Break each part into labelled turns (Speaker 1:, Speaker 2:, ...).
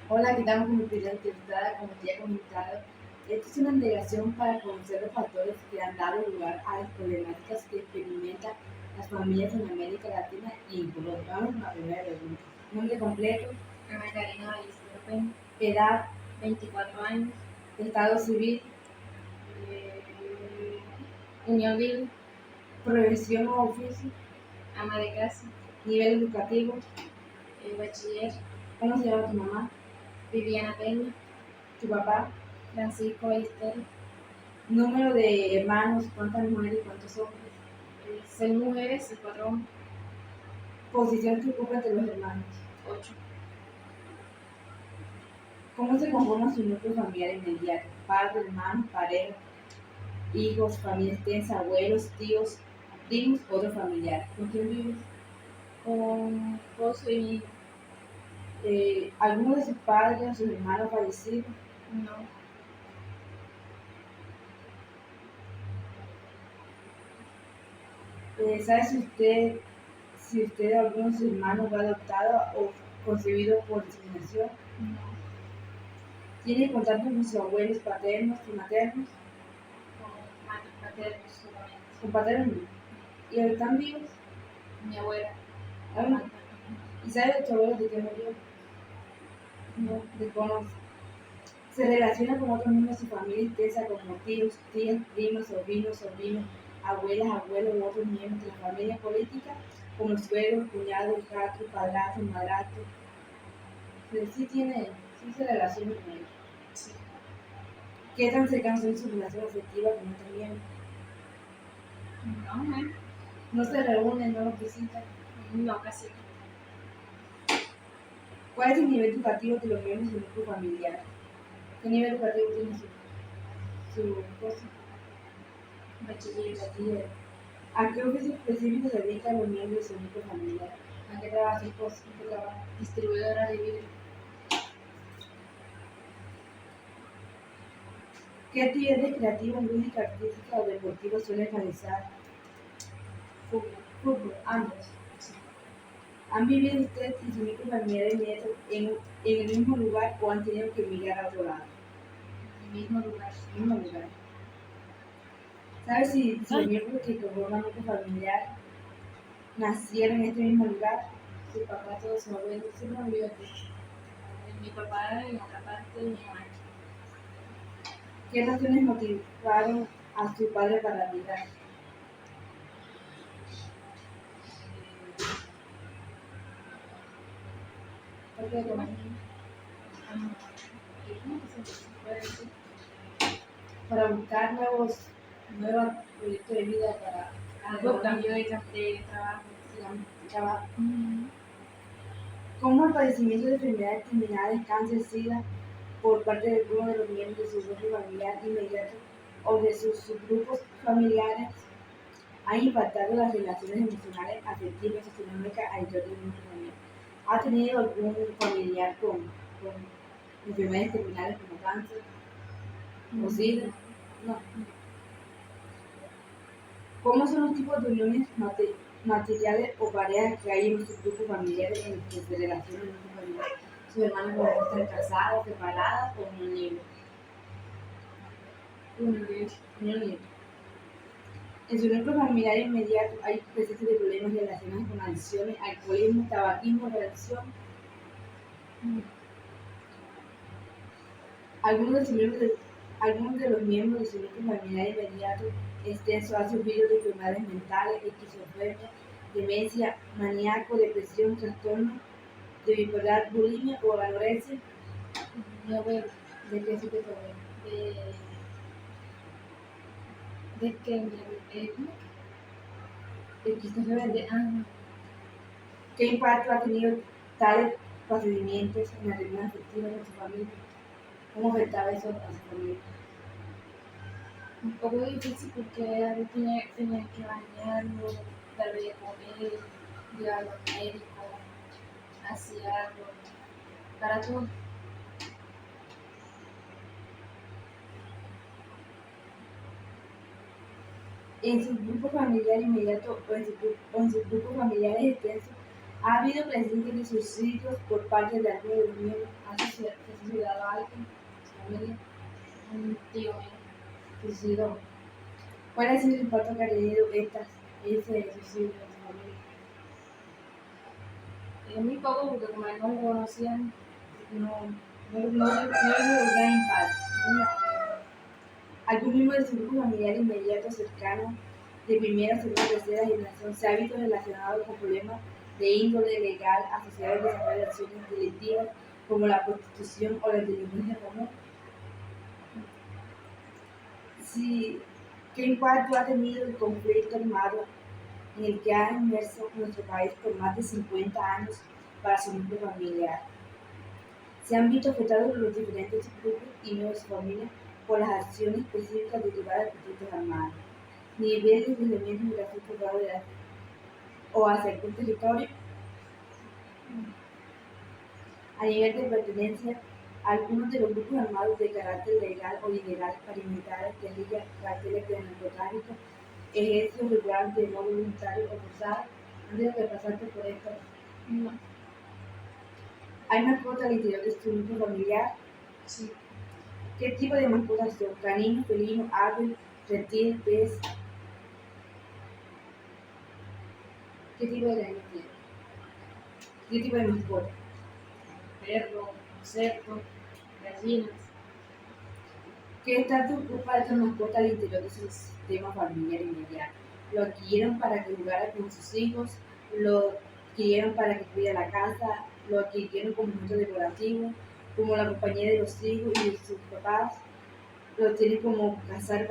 Speaker 1: Hola, ¿qué tal? Como querida entrevistada, como te he comentado, esta es una indagación para conocer los factores que han dado lugar a las problemáticas que experimentan las familias en América Latina y en Colombia. Vamos con la primera pregunta. Nombre completo,
Speaker 2: Ana Karina Ballester Pen,
Speaker 1: edad,
Speaker 2: 24 años,
Speaker 1: estado civil,
Speaker 2: eh, Unión Libre,
Speaker 1: profesión o oficio,
Speaker 2: ama de casa,
Speaker 1: nivel educativo,
Speaker 2: bachiller,
Speaker 1: cómo se llama tu mamá,
Speaker 2: Viviana Peña,
Speaker 1: tu papá,
Speaker 2: Francisco Ballester,
Speaker 1: número de hermanos, cuántas mujeres y cuántos hombres,
Speaker 2: 6 mujeres y 4 hombres,
Speaker 1: posición que ocupa entre los hermanos,
Speaker 2: 8,
Speaker 1: cómo se conforma su núcleo familiar inmediato, padre, hermanos, pareja, hijos, familia extensa, abuelos, tíos, primos, otro familiar. ¿Con quién vives?
Speaker 2: con esposo y hijo.
Speaker 1: ¿Alguno de sus padres o sus hermanos fallecidos?
Speaker 2: No,
Speaker 1: ¿Sabe si usted o alguno de sus hermanos fue adoptado o concebido por inseminación?
Speaker 2: no,
Speaker 1: ¿Tiene contacto con sus abuelos paternos y maternos?
Speaker 2: con paternos solamente.
Speaker 1: ¿Con paternos? ¿Y están vivos?
Speaker 2: Mi abuela,
Speaker 1: ¿Aún? ¿Y sabe de tu abuelo de qué murió?
Speaker 2: no,
Speaker 1: Desconoce. Se relaciona con otros miembros de su familia extensa como tíos, tías, primas, sobrinos, abuelas, abuelos u otros miembros de la familia política como suegros, cuñados, hijastros, padrastros, madrastros. Sí se relaciona con ellos.
Speaker 2: sí,
Speaker 1: ¿Qué tan cercanos son sus relaciones afectivas con otros miembros?
Speaker 2: no,
Speaker 1: No se reúnen, no los visitan.
Speaker 2: no, casi no.
Speaker 1: ¿Cuál es el nivel educativo de los miembros del grupo familiar? ¿Qué nivel educativo tiene su esposo?
Speaker 2: Bachiller,
Speaker 1: Bachiller. ¿A qué oficio específico se dedican los miembros de su núcleo familiar? ¿A qué trabaja su esposo? ¿En qué trabaja?
Speaker 2: distribuidora de vidrio,
Speaker 1: ¿Qué actividades creativas, lúdicas, artísticas o deportivas suelen realizar?
Speaker 2: fútbol,
Speaker 1: Fútbol, ambos.
Speaker 2: sí,
Speaker 1: ¿Han vivido ustedes y su núcleo familiar inmediato en el mismo lugar o han tenido que emigrar a otro lado?
Speaker 2: en el mismo lugar.
Speaker 1: Mismo lugar. ¿Sabes si los miembros que conforman el núcleo familiar nacieron en este mismo lugar? Su papá, todos sus abuelos, siempre han vivido aquí.
Speaker 2: Mi papá en otra parte y mi mamá aquí.
Speaker 1: ¿Qué razones motivaron a su padre para migrar? Porque económico.
Speaker 2: ¿Cómo se puede decir?
Speaker 1: Para buscar nuevos proyectos de vida para
Speaker 2: Algo cambio de trabajo.
Speaker 1: trabajo. ¿Cómo el padecimiento de enfermedades terminales, cáncer, SIDA, por parte de alguno de los miembros de su núcleo familiar inmediato o de sus subgrupos familiares ha impactado las relaciones emocionales, afectivas y socioeconómicas al interior del núcleo familiar? ¿Ha tenido algún familiar con enfermedades terminales como cáncer o SIDA? No. ¿Cómo son los tipos de uniones materiales o parejas que hay en sus grupos familiares en los que se relacionan en su familia? Sus hermanos pueden estar casadas, separadas o unión libre. Unión libre. En su núcleo familiar inmediato hay presencia de problemas relacionados con adicciones, alcoholismo, tabaquismo, relación. Algunos de los miembros de su núcleo familiar inmediato extenso han sufrido de enfermedades mentales, esquizofrenia, demencia, maníaco, depresión, trastorno de bipolar, bulimia o anorexia.
Speaker 2: Mi abuelo,
Speaker 1: ¿De qué tipo de problema?
Speaker 2: de que mi
Speaker 1: Esquizofrenia.
Speaker 2: no,
Speaker 1: ¿Qué impacto ha tenido tales procedimientos en las relaciones afectivas de su familia? ¿Cómo afectaba eso a su familia?
Speaker 2: un poco difícil porque a veces tenía que bañarlo, darle de comer, llevarlo al médico, asearlo, para todo.
Speaker 1: En su grupo familiar inmediato o en sus grupos familiares extensos, ¿Ha habido presentes de suicidios por parte de alguno de los miembros?
Speaker 2: ¿Se ha suicidado alguien? ¿Su familia? Un tío mío.
Speaker 1: Suicidio. ¿Cuál ha sido el impacto que ha tenido ese suicidio en su familia?
Speaker 2: Es muy poco porque como él no lo conocían,
Speaker 1: No le gran impacto.
Speaker 2: no.
Speaker 1: ¿Algún miembro de su grupo familiar inmediato cercano de primera, segunda o tercera generación se ha visto relacionado con problemas de índole legal asociados al desarrollo de acciones delictivas como la prostitución o la delincuencia común? Sí, ¿qué impacto ha tenido el conflicto armado en el que ha inmerso nuestro país por más de 50 años para su núcleo familiar? Se han visto afectados los diferentes grupos y miembros de su familia por las acciones específicas derivadas de conflictos armados, niveles de elementos de la sociedad o hacia algún territorio. A nivel de pertenencia, algunos de los grupos armados de carácter legal o ilegal, paramilitares, guerrillas, carteles de narcotráfico, ejércitos regulares de no voluntarios o forzados, han tenido que pasarte por esto.
Speaker 2: No.
Speaker 1: ¿Hay mascotas al interior de su núcleo familiar?
Speaker 2: Sí.
Speaker 1: ¿Qué tipo de mascotas son? ¿Canino, felino, ave, reptil, pez? ¿Qué tipo de canino tiene? ¿Qué tipo de mascota?
Speaker 2: Perro, cerdo, gallinas.
Speaker 1: ¿Qué estatus ocupa esta mascota al interior de su sistema familiar inmediato? ¿Lo adquirieron para que jugara con sus hijos? ¿Lo adquirieron para que cuidara la casa? ¿Lo adquirieron como objeto decorativo? ¿Como la compañía de los hijos y de sus papás? ¿Lo tienen como cazar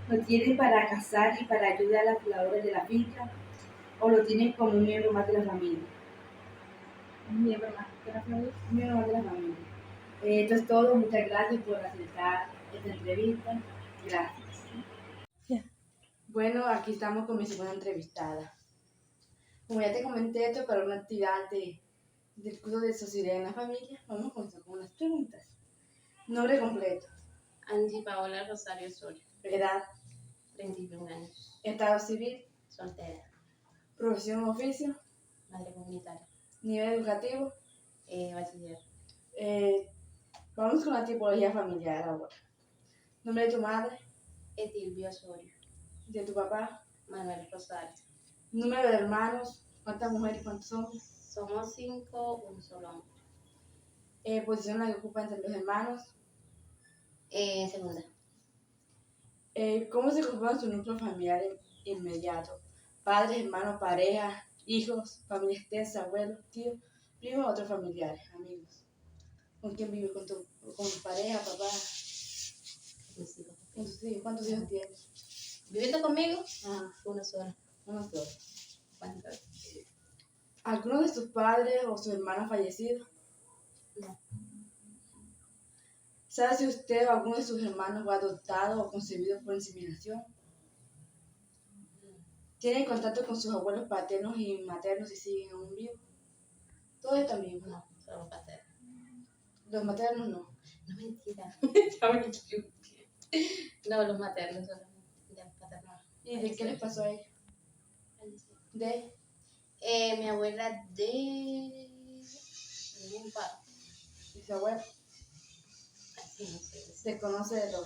Speaker 1: lo tienen para cazar y para ayudar a las labores de la finca? ¿O lo tienen como un miembro más de la familia?
Speaker 2: Un miembro más de la familia.
Speaker 1: Un miembro más de la familia. Esto es todo. Muchas gracias por aceptar esta entrevista. Gracias.
Speaker 2: Yeah.
Speaker 1: Bueno, aquí estamos con mi segunda entrevistada. Como ya te comenté, esto para una actividad del curso de sociedad en la familia. Vamos a comenzar con unas preguntas. Nombre completo.
Speaker 3: Angie Paola Rosario Soria,
Speaker 1: Edad.
Speaker 3: 31 años,
Speaker 1: Estado civil.
Speaker 3: soltera,
Speaker 1: Profesión o oficio.
Speaker 3: madre comunitaria,
Speaker 1: Nivel educativo.
Speaker 3: bachiller,
Speaker 1: Vamos con la tipología familiar ahora. Nombre de tu madre.
Speaker 3: Etilvio Osorio,
Speaker 1: De tu papá.
Speaker 3: Manuel Rosario.
Speaker 1: Número de hermanos. ¿Cuántas mujeres y cuántos hombres?
Speaker 3: Somos 5, un solo hombre.
Speaker 1: Posición en la que ocupa entre los hermanos.
Speaker 3: Segunda,
Speaker 1: ¿Cómo se conforma su núcleo familiar inmediato? Padres, hermanos, pareja, hijos, familia extensa, abuelos, tíos, primos, otros familiares, amigos. ¿Con quién vive? ¿Con tu pareja, papá?
Speaker 3: mis hijos.
Speaker 1: ¿Con tus hijos? ¿Cuántos hijos tienes?
Speaker 3: ¿Viviendo conmigo?
Speaker 1: Ah,
Speaker 3: Uno solo.
Speaker 1: unos dos.
Speaker 3: ¿Cuántos?
Speaker 1: ¿Alguno de sus padres o sus hermanos fallecidos?
Speaker 3: No.
Speaker 1: ¿Sabe si usted o alguno de sus hermanos fue adoptado o concebido por inseminación? ¿Tiene contacto con sus abuelos paternos y maternos si siguen aún vivos? Todos están vivos.
Speaker 3: No, solo paterno.
Speaker 1: Los maternos no.
Speaker 3: No, mentira. Ya me equivoqué. No, los maternos solamente. Ya, paternos.
Speaker 1: ¿Y de qué les pasó a ellos? ¿De?
Speaker 3: Mi abuela de un paro.
Speaker 1: ¿Y su abuelo?
Speaker 3: Así no sé.
Speaker 1: Se conoce de todo.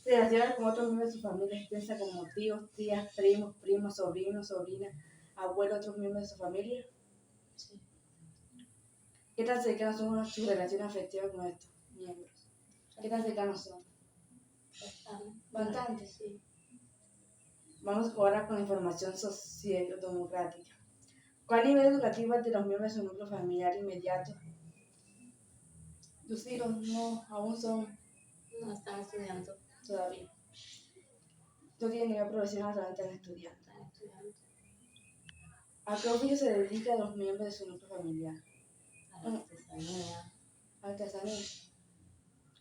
Speaker 1: Se relaciona con otros miembros de su familia extensa como tíos, tías, primos, sobrinos, sobrinas, abuelos, otros miembros de su familia.
Speaker 3: Sí.
Speaker 1: ¿Qué tan cercanos son sus relaciones afectivas con estos miembros? ¿Qué tan cercanos son? Bastante.
Speaker 3: Sí.
Speaker 1: Vamos ahora con la información sociodemocrática. ¿Cuál nivel educativo es de los miembros de su núcleo familiar inmediato? Tus hijos no, aún son
Speaker 3: No, están estudiando.
Speaker 1: todavía. No tienen nivel profesional, solamente están estudiando.
Speaker 3: Están estudiando.
Speaker 1: ¿A qué oficio se dedican los miembros de su núcleo familiar?
Speaker 3: A la artesanía,
Speaker 1: Artesanía.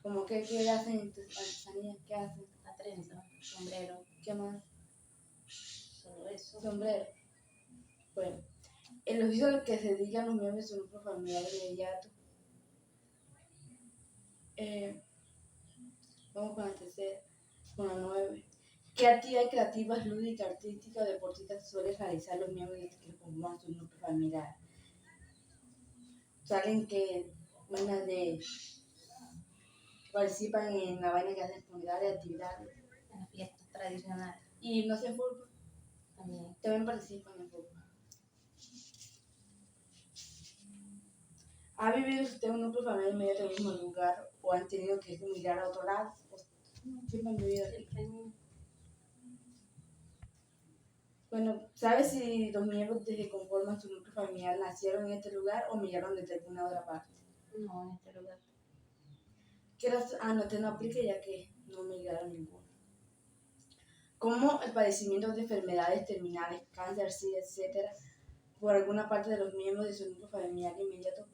Speaker 1: ¿Cómo qué hacen en tu artesanía? ¿Qué hacen?
Speaker 3: la trenza, sombrero,
Speaker 1: ¿Qué más?
Speaker 3: solo eso.
Speaker 1: Sombrero. Bueno, el oficio al que se dedican los miembros de su núcleo familiar inmediato. Vamos con la tercera, con la 9. ¿Qué actividades creativas, lúdicas, artísticas o deportistas suelen realizar los miembros que conforman su núcleo familiar? Salen que vainas de participan en la vaina que hacen comunidades, actividades
Speaker 3: En las fiestas tradicionales
Speaker 1: y no sé fútbol,
Speaker 3: también.
Speaker 1: también participan en fútbol. ¿Ha vivido usted un núcleo familiar inmediato en el mismo lugar o han tenido que emigrar a otro lado? Siempre han vivido aquí. Bueno, ¿sabes si los miembros de que conforman su núcleo familiar nacieron en este lugar o migraron desde alguna otra parte?
Speaker 3: No, en este lugar.
Speaker 1: No, te no aplica ya que no migraron ninguno. ¿Cómo el padecimiento de enfermedades terminales, cáncer, SIDA, etcétera, por alguna parte de los miembros de su núcleo familiar inmediato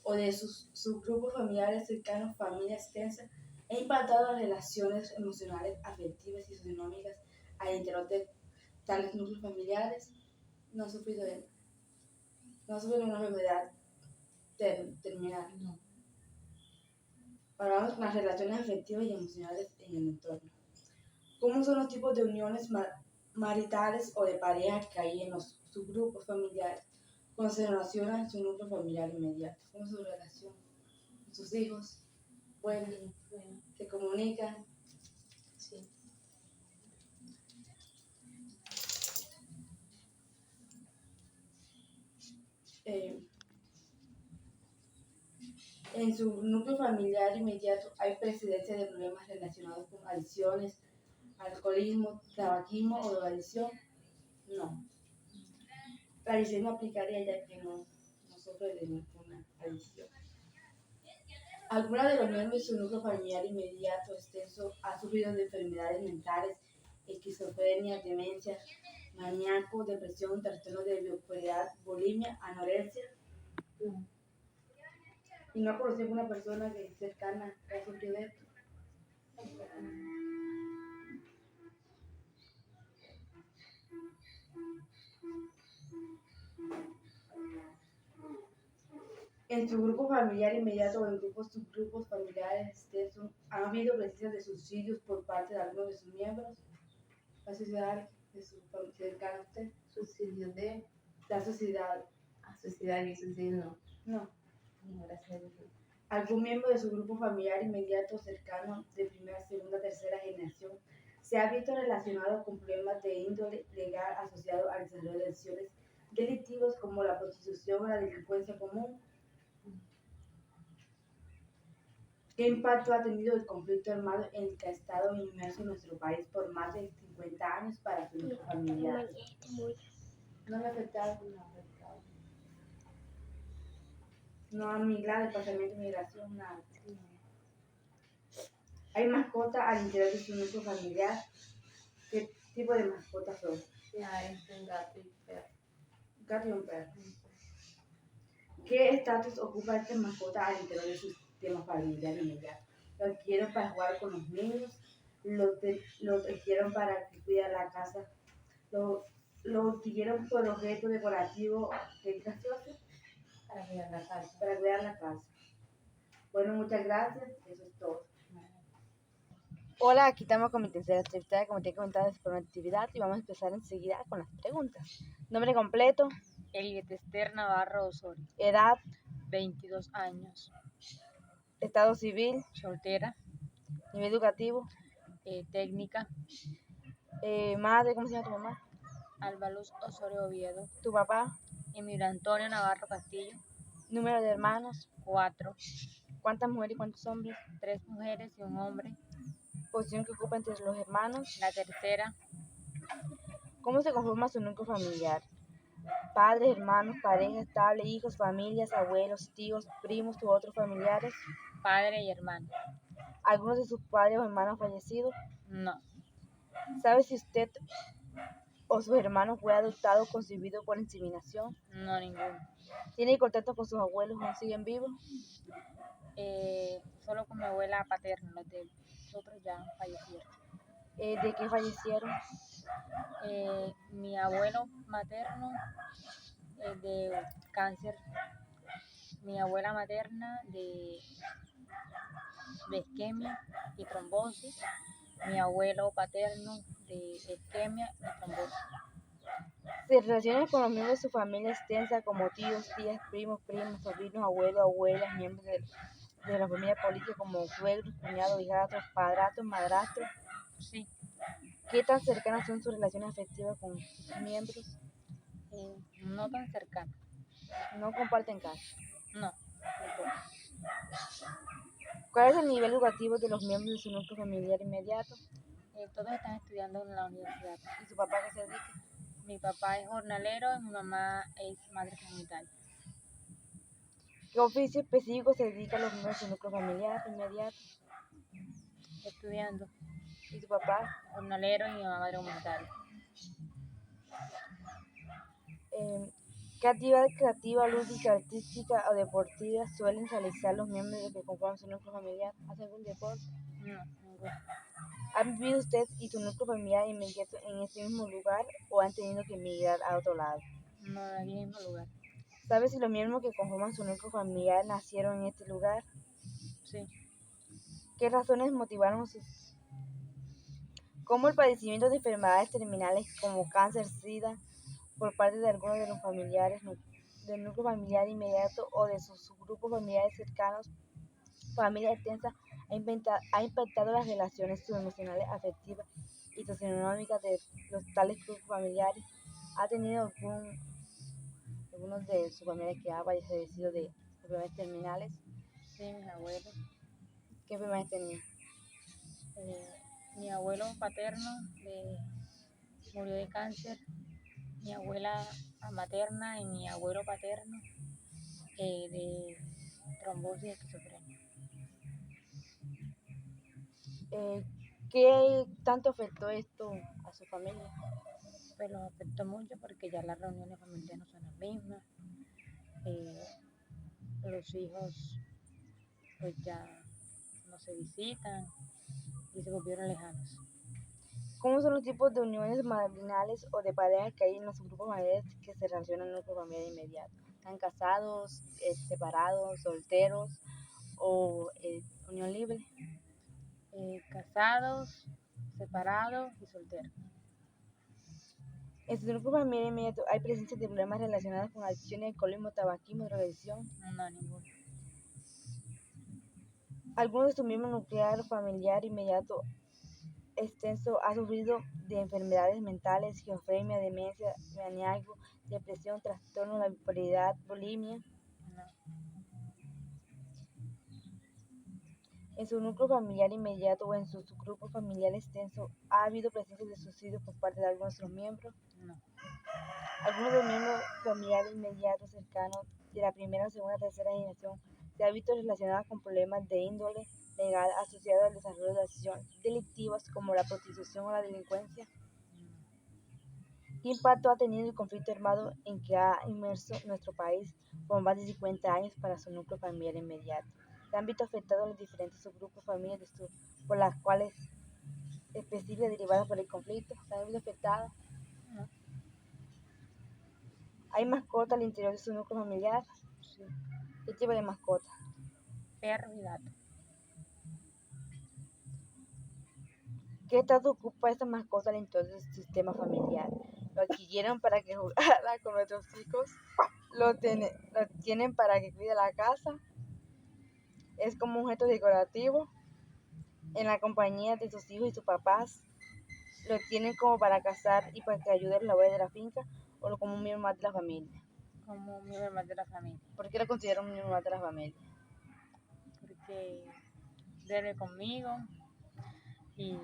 Speaker 1: o de sus subgrupos familiares cercanos, familia extensa, ha impactado las relaciones emocionales, afectivas y socioeconómicas al interior de tales núcleos familiares? No ha sufrido una enfermedad terminal.
Speaker 3: No.
Speaker 1: Ahora vamos con las relaciones afectivas y emocionales en el entorno. ¿Cómo son los tipos de uniones maritales o de pareja que hay en los subgrupos familiares cuando se relacionan en su núcleo familiar inmediato? ¿Cómo es su relación con sus hijos? Bueno,
Speaker 3: Bueno,
Speaker 1: se comunican.
Speaker 3: sí.
Speaker 1: En su núcleo familiar inmediato hay precedencia de problemas relacionados con adicciones, alcoholismo, tabaquismo o drogadicción. No. La adicción no aplicaría ya que no sufre de ninguna adicción. ¿Alguna de los miembros de su núcleo familiar inmediato extenso ha sufrido de enfermedades mentales, esquizofrenia, demencia, maníaco, depresión, trastorno de bipolaridad, bulimia, anorexia?
Speaker 3: No.
Speaker 1: ¿Y no ha conocido una persona que es cercana que ha sufrido de esto? En su grupo familiar inmediato o en subgrupos familiares extensos, ¿han habido presencia de suicidios por parte de algunos de sus miembros? ¿La suicidar de su familia cercana a usted?
Speaker 3: Suicidio de.
Speaker 1: ¿La suicidar?
Speaker 3: Suicidar y suicidio no.
Speaker 1: No.
Speaker 3: No, gracias a Dios.
Speaker 1: ¿Algún miembro de su grupo familiar inmediato cercano de primera, segunda, tercera generación se ha visto relacionado con problemas de índole legal asociados al desarrollo de acciones delictivas como la prostitución o la delincuencia común? ¿Qué impacto ha tenido el conflicto armado en el que ha estado inmerso nuestro país por más de 50 años para su núcleo familiar? No le ha afectado. No ha migrado el Departamento de Migración, nada. ¿Hay mascotas al interior de su núcleo familiar? ¿Qué tipo de mascotas son?
Speaker 3: Ya es un gato y perro.
Speaker 1: Un gato y un perro. ¿Qué estatus ocupa esta mascota al interior de su sistema familiar inmediato? ¿Lo adquirieron para jugar con los niños? ¿Lo adquirieron para que cuide la casa? ¿Lo adquirieron por objeto decorativo? ¿Qué gracioso?
Speaker 3: Para cuidar la casa.
Speaker 1: Para cuidar la casa. Bueno, muchas gracias. Eso es todo. Hola, aquí estamos con mi tercera actividad, como te he comentado, es por una actividad y vamos a empezar enseguida con las preguntas. Nombre completo,
Speaker 4: Eliet Esther Navarro Osorio,
Speaker 1: edad,
Speaker 4: 22 años,
Speaker 1: estado civil,
Speaker 4: soltera,
Speaker 1: nivel educativo,
Speaker 4: técnica,
Speaker 1: madre, ¿cómo se llama tu mamá?
Speaker 4: Alba Luz Osorio Oviedo,
Speaker 1: Tu papá,
Speaker 4: Emilio Antonio Navarro Castillo,
Speaker 1: número de hermanos,
Speaker 4: 4,
Speaker 1: cuántas mujeres y cuántos hombres,
Speaker 4: 3 mujeres y un hombre,
Speaker 1: posición que ocupa entre los hermanos,
Speaker 4: la tercera,
Speaker 1: cómo se conforma su núcleo familiar, padres, hermanos, pareja estable, hijos, familias, abuelos, tíos, primos u otros familiares,
Speaker 4: padre y hermano.
Speaker 1: algunos de sus padres o hermanos fallecidos.
Speaker 4: No,
Speaker 1: ¿Sabe si usted o sus hermanos fue adoptado o concebido por inseminación?
Speaker 4: no ninguno.
Speaker 1: ¿Tiene contacto con sus abuelos? ¿Aún siguen vivos?
Speaker 4: Solo con mi abuela paterna, los de nosotros ya fallecieron.
Speaker 1: ¿De qué fallecieron?
Speaker 4: Mi abuelo materno de cáncer, mi abuela materna de isquemia y trombosis, mi abuelo paterno de de isquemia y trombosis.
Speaker 1: Se relaciona con los miembros de su familia extensa como tíos, tías, primos, primas, sobrinos, abuelos, abuelas, miembros de la familia política como suegros, cuñados, hijastros, padrastros, madrastros.
Speaker 4: Sí,
Speaker 1: ¿Qué tan cercanas son sus relaciones afectivas con sus miembros?
Speaker 4: no tan cercano,
Speaker 1: No comparten casa.
Speaker 4: no, tampoco.
Speaker 1: ¿Cuál es el nivel educativo de los miembros de su núcleo familiar inmediato?
Speaker 4: Todos están estudiando en la universidad.
Speaker 1: ¿Y su papá a qué se dedica?
Speaker 4: Mi papá es jornalero y mi mamá es madre comunitaria.
Speaker 1: ¿Qué oficio específico se dedica a los miembros de su núcleo familiar inmediato?
Speaker 4: Estudiando,
Speaker 1: ¿Y su papá?
Speaker 4: jornalero y mi mamá madre comunitaria.
Speaker 1: ¿Qué actividad creativa, lúdica, artística o deportiva suelen realizar los miembros de que conforman su núcleo familiar? ¿Hacen algún deporte?
Speaker 4: No, ninguno.
Speaker 1: ¿Han vivido usted y su núcleo familiar inmediato en ese mismo lugar o han tenido que emigrar a otro lado?
Speaker 4: No, en el mismo lugar.
Speaker 1: ¿Sabe si los miembros que conforman su núcleo familiar nacieron en este lugar?
Speaker 4: Sí,
Speaker 1: ¿Qué razones motivaron sus... ¿Cómo el padecimiento de enfermedades terminales como cáncer, SIDA, por parte de algunos de los familiares del núcleo familiar inmediato o de sus subgrupos familiares cercanos, familia extensa, ha impactado las relaciones emocionales, afectivas y socioeconómicas de los tales grupos familiares? ¿Ha tenido algunos de sus familiares que ha fallecido de enfermedades terminales?
Speaker 4: sí, mis abuelos.
Speaker 1: ¿Qué enfermedades tenía?
Speaker 4: Mi abuelo paterno murió de cáncer, mi abuela materna y mi abuelo paterno de trombosis y esquizofrenia.
Speaker 1: ¿Qué tanto afectó esto a su familia?
Speaker 4: Pues los afectó mucho porque ya las reuniones familiares no son las mismas. Los hijos pues ya no se visitan y se volvieron lejanos.
Speaker 1: ¿Cómo son los tipos de uniones matrimoniales o de parejas que hay en los grupos familiares que se relacionan en nuestra familia inmediata? ¿Están casados, separados, solteros o unión libre?
Speaker 4: Casados, separados y solteros.
Speaker 1: En su grupo familiar inmediato hay presencia de problemas relacionados con adicción, alcoholismo, tabaquismo, drogadicción.
Speaker 4: No, ninguno.
Speaker 1: ¿Alguno de sus miembros nuclear familiar inmediato extenso ha sufrido de enfermedades mentales, esquizofrenia, demencia, maníaco, depresión, trastorno de la bipolaridad, bulimia?
Speaker 4: No,
Speaker 1: En su núcleo familiar inmediato o en su subgrupo familiar extenso, ¿ha habido presencia de suicidio por parte de algunos de los miembros?
Speaker 4: no,
Speaker 1: Algunos de los miembros familiares inmediatos cercanos de la primera, segunda, tercera generación se ha visto relacionados con problemas de índole legal asociados al desarrollo de acciones delictivas como la prostitución o la delincuencia. ¿Qué impacto ha tenido el conflicto armado en que ha inmerso nuestro país por más de 50 años para su núcleo familiar inmediato? ¿Se han visto afectados los diferentes subgrupos familiares por las cuales específicas derivadas por el conflicto? ¿Se han visto afectados?
Speaker 4: no.
Speaker 1: ¿Hay mascota al interior de su núcleo familiar?
Speaker 4: Sí.
Speaker 1: ¿Qué tipo de mascota?
Speaker 4: Perros y gatos.
Speaker 1: ¿Qué estatus ocupa esta mascota al interior del sistema familiar? ¿Lo adquirieron para que jugara con nuestros hijos? ¿Lo tienen para que cuide la casa? ¿Es como un objeto decorativo en la compañía de sus hijos y sus papás? ¿Lo tienen como para cazar y para que ayude a los labores de la finca o como un miembro más de la familia?
Speaker 4: Como un miembro más de la familia.
Speaker 1: ¿Por qué lo consideran un miembro más de la familia?
Speaker 4: Porque duerme conmigo y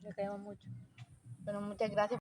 Speaker 4: le queremos mucho.
Speaker 1: Bueno, muchas gracias.